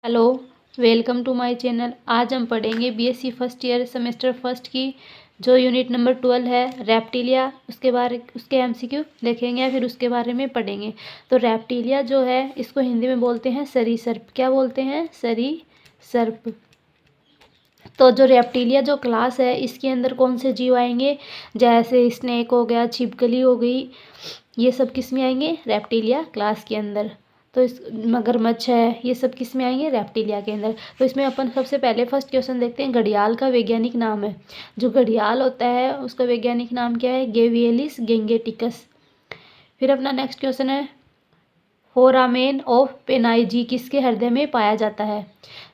Hello, welcome to my channel. आज हम पढ़ेंगे BSc first year semester first की जो यूनिट नंबर 12 है रेप्टिलिया। उसके एमसीक्यू देखेंगे या फिर उसके बारे में पढ़ेंगे। तो रेप्टिलिया जो है इसको हिंदी में बोलते हैं सरीसृप। क्या बोलते हैं? सरीसृप। तो जो रेप्टिलिया जो क्लास है इसके अंदर कौन से जीव आएंगे? जैसे स्नेक हो गया, छिपकली हो गई, ये सब किस में आएंगे? रेप्टिलिया क्लास के अंदर। तो इस मगरमच्छ है, ये सब किस में आएंगे? रेप्टिलिया के अंदर। तो इसमें अपन सबसे पहले फर्स्ट क्वेश्चन देखते हैं, घड़ियाल का वैज्ञानिक नाम है। जो घड़ियाल होता है उसका वैज्ञानिक नाम क्या है? गेवियलिस गेंगेटिकस। फिर अपना नेक्स्ट क्वेश्चन है, फोरामेन ऑफ पेनाइजी किसके हृदय में पाया जाता है?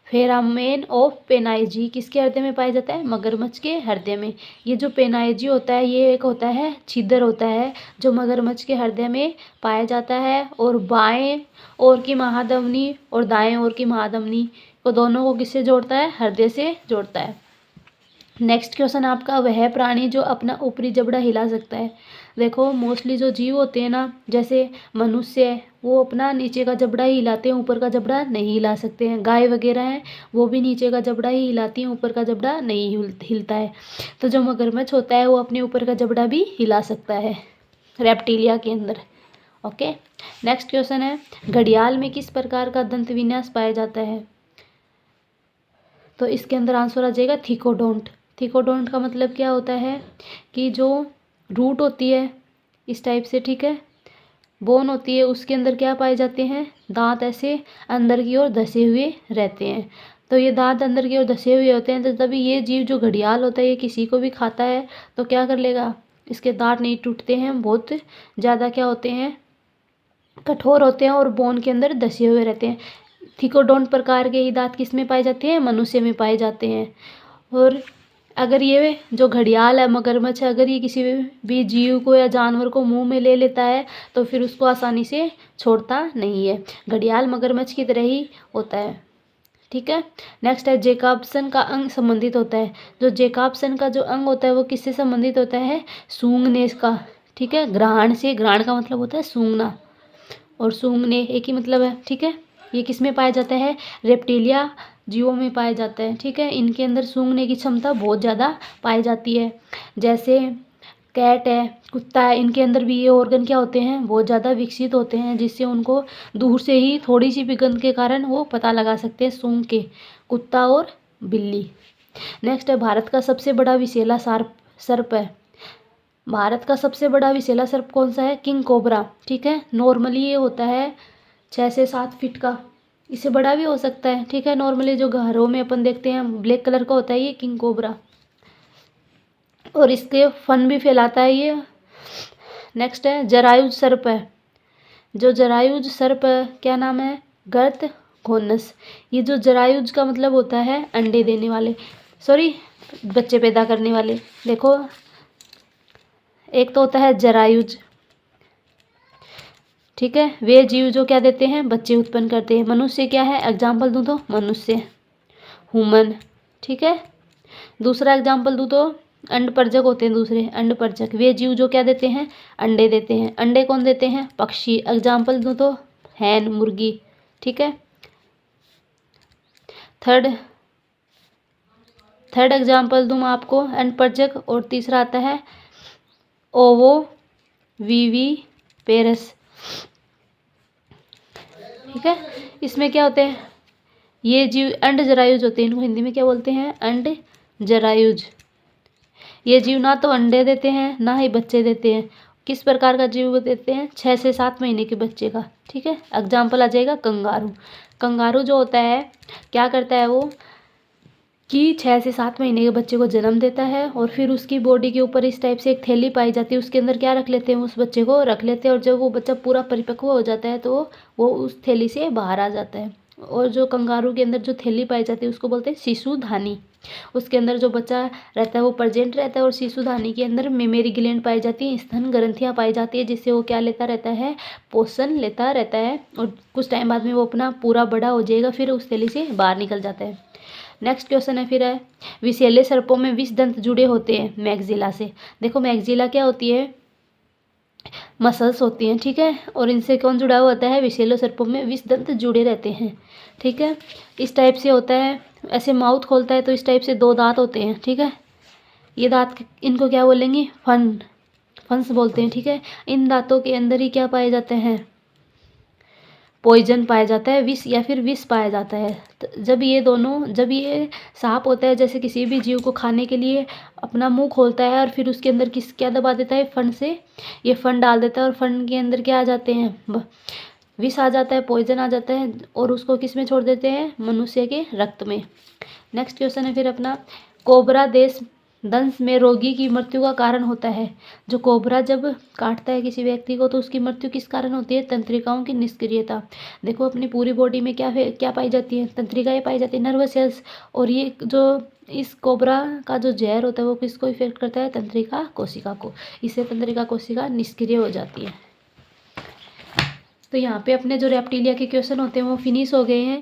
फेरामेन ऑफ पेनाइजी किसके हृदय में पाया जाता है? मगरमच्छ के हृदय में। ये जो पेनाइजी होता है ये एक होता है छिद्र होता है जो मगरमच्छ के हृदय में पाया जाता है, और बाएं ओर की महाधमनी और दाएं ओर की महाधमनी को दोनों को किससे जोड़ता है? हृदय से जोड़ता है। नेक्स्ट क्वेश्चन आपका, वह प्राणी जो अपना ऊपरी जबड़ा हिला सकता है। देखो मोस्टली जो जीव होते हैं ना, जैसे मनुष्य है वो अपना नीचे का जबड़ा ही हिलाते हैं, ऊपर का जबड़ा नहीं हिला सकते हैं। गाय वगैरह हैं वो भी नीचे का जबड़ा ही हिलाती हैं, ऊपर का जबड़ा नहीं हिलता है। तो जो मगरमच्छ होता है वो अपने ऊपर का जबड़ा भी हिला सकता है रेप्टिलिया के अंदर। ओके, नेक्स्ट क्वेश्चन है, घड़ियाल में किस प्रकार का दंत विन्यास पाया जाता है? तो इसके अंदर आंसर आ जाएगा थिकोडोंट। थिकोडोंट का मतलब क्या होता है कि जो रूट होती है इस टाइप से, ठीक है, बोन होती है, उसके अंदर क्या पाए जाते हैं? दांत ऐसे अंदर की ओर धसे हुए रहते हैं। तो ये दांत अंदर की ओर धसे हुए होते हैं, तो तभी ये जीव जो घड़ियाल होता है ये किसी को भी खाता है तो क्या कर लेगा? इसके दांत नहीं टूटते हैं, बहुत ज़्यादा क्या होते हैं? कठोर होते हैं और बोन के अंदर धसे हुए रहते हैं। थिकोडोंट प्रकार के ही दांत किस में पाए जाते हैं? मनुष्य में पाए जाते हैं। और अगर ये जो घड़ियाल है, मगरमच्छ है, अगर ये किसी भी जीव को या जानवर को मुंह में ले लेता है तो फिर उसको आसानी से छोड़ता नहीं है। घड़ियाल मगरमच्छ की तरह ही होता है, ठीक है। नेक्स्ट है, जेकॉब्सन का अंग संबंधित होता है। जो जेकॉब्सन का जो अंग होता है वो किससे संबंधित होता है? सूंघने का, ठीक है, घ्राण से। घ्राण का मतलब होता है सूंघना और सूंघने एक ही मतलब है, ठीक है। ये किस में पाया जाता है? रेप्टिलिया जीवों में पाया जाता है, ठीक है। इनके अंदर सूंघने की क्षमता बहुत ज़्यादा पाई जाती है। जैसे कैट है, कुत्ता है, इनके अंदर भी ये ऑर्गन क्या होते हैं? बहुत ज़्यादा विकसित होते हैं, जिससे उनको दूर से ही थोड़ी सी भी गंध के कारण वो पता लगा सकते हैं सूंघ के, कुत्ता और बिल्ली। नेक्स्ट है, भारत का सबसे बड़ा विषैला सर्प है। भारत का सबसे बड़ा विषैला सर्प कौन सा है? किंग कोबरा, ठीक है। नॉर्मली ये होता है 6 से 7 फीट का, इससे बड़ा भी हो सकता है, ठीक है। नॉर्मली जो घरों में अपन देखते हैं ब्लैक कलर का होता है ये किंग कोबरा, और इसके फन भी फैलाता है ये। नेक्स्ट है, जरायुज सर्प है। जो जरायुज सर्प है क्या नाम है? गर्त घोनस। ये जो जरायुज का मतलब होता है अंडे देने वाले, सॉरी बच्चे पैदा करने वाले। देखो एक तो होता है जरायुज, ठीक है, वे जीव जो क्या देते हैं? बच्चे उत्पन्न करते हैं। मनुष्य क्या है? एग्जाम्पल दूँ तो मनुष्य, ह्यूमन, ठीक है। दूसरा एग्जाम्पल दूँ तो अंडपरजक होते हैं, दूसरे अंडपरजक, वे जीव जो क्या देते हैं? अंडे देते हैं। अंडे कौन देते हैं? पक्षी। एग्जाम्पल दूँ तो हैन, मुर्गी, ठीक है। थर्ड एग्जाम्पल दूँ आपको अंडपरजक, और तीसरा आता है ओवो वीवी पेरस, ठीक है। इसमें क्या होते हैं? ये जीव अंड जरायुज होते हैं, इनको हिंदी में क्या बोलते हैं? अंड जरायुज। ये जीव ना तो अंडे देते हैं ना ही बच्चे देते हैं। किस प्रकार का जीव देते हैं? 6 से 7 महीने के बच्चे का, ठीक है। एग्जाम्पल आ जाएगा कंगारू। कंगारू जो होता है क्या करता है वो कि 6 से 7 महीने के बच्चे को जन्म देता है, और फिर उसकी बॉडी के ऊपर इस टाइप से एक थैली पाई जाती है, उसके अंदर क्या रख लेते हैं? उस बच्चे को रख लेते हैं, और जब वो बच्चा पूरा परिपक्व हो जाता है तो वो उस थैली से बाहर आ जाता है। और जो कंगारू के अंदर जो थैली पाई जाती है उसको बोलते हैं शिशुधानी। उसके अंदर जो बच्चा रहता है वो प्रेजेंट रहता है, और शिशुधानी के अंदर मेमोरी ग्लैंड पाई जाती है, स्तन ग्रंथियाँ पाई जाती है, जिससे वो क्या लेता रहता है? पोषण लेता रहता है, और कुछ टाइम बाद में वो अपना पूरा बड़ा हो जाएगा, फिर उस थैली से बाहर निकल जाता है। नेक्स्ट क्वेश्चन है फिर है, विषैले सर्पों में विष दंत जुड़े होते हैं मैगजिला से। देखो मैगजिला क्या होती है? मसल्स होती हैं, ठीक है। और इनसे कौन जुड़ा हुआ होता है, विषैले सर्पों में विषदंत जुड़े रहते हैं, ठीक है। इस टाइप से होता है, ऐसे माउथ खोलता है तो इस टाइप से 2 दांत होते हैं, ठीक है। ये दांत इनको क्या बोलेंगे, फन्स बोलते हैं, ठीक है। इन दांतों के अंदर ही क्या पाए जाते हैं, पॉइजन पाया जाता है, विष या फिर विष पाया जाता है। तो जब ये सांप होता है, जैसे किसी भी जीव को खाने के लिए अपना मुंह खोलता है और फिर उसके अंदर क्या दबा देता है, फन से ये फन डाल देता है और फन के अंदर क्या आ जाते हैं, विष आ जाता है, पॉइजन आ जाता है और उसको किस में छोड़ देते हैं, मनुष्य के रक्त में। नेक्स्ट क्वेश्चन है फिर अपना, कोबरा देश दंश में रोगी की मृत्यु का कारण होता है। जो कोबरा जब काटता है किसी व्यक्ति को तो उसकी मृत्यु किस कारण होती है, तंत्रिकाओं की निष्क्रियता। देखो अपनी पूरी बॉडी में क्या पाई जाती है, तंत्रिकाएं पाई जाती है, नर्वस सेल्स। और ये जो इस कोबरा का जो जहर होता है वो किसको इफेक्ट करता है, तंत्रिका कोशिका को। इससे तंत्रिका कोशिका निष्क्रिय हो जाती है। तो यहाँ पे अपने जो रेप्टिलिया के क्वेश्चन होते हैं वो फिनिश हो गए हैं।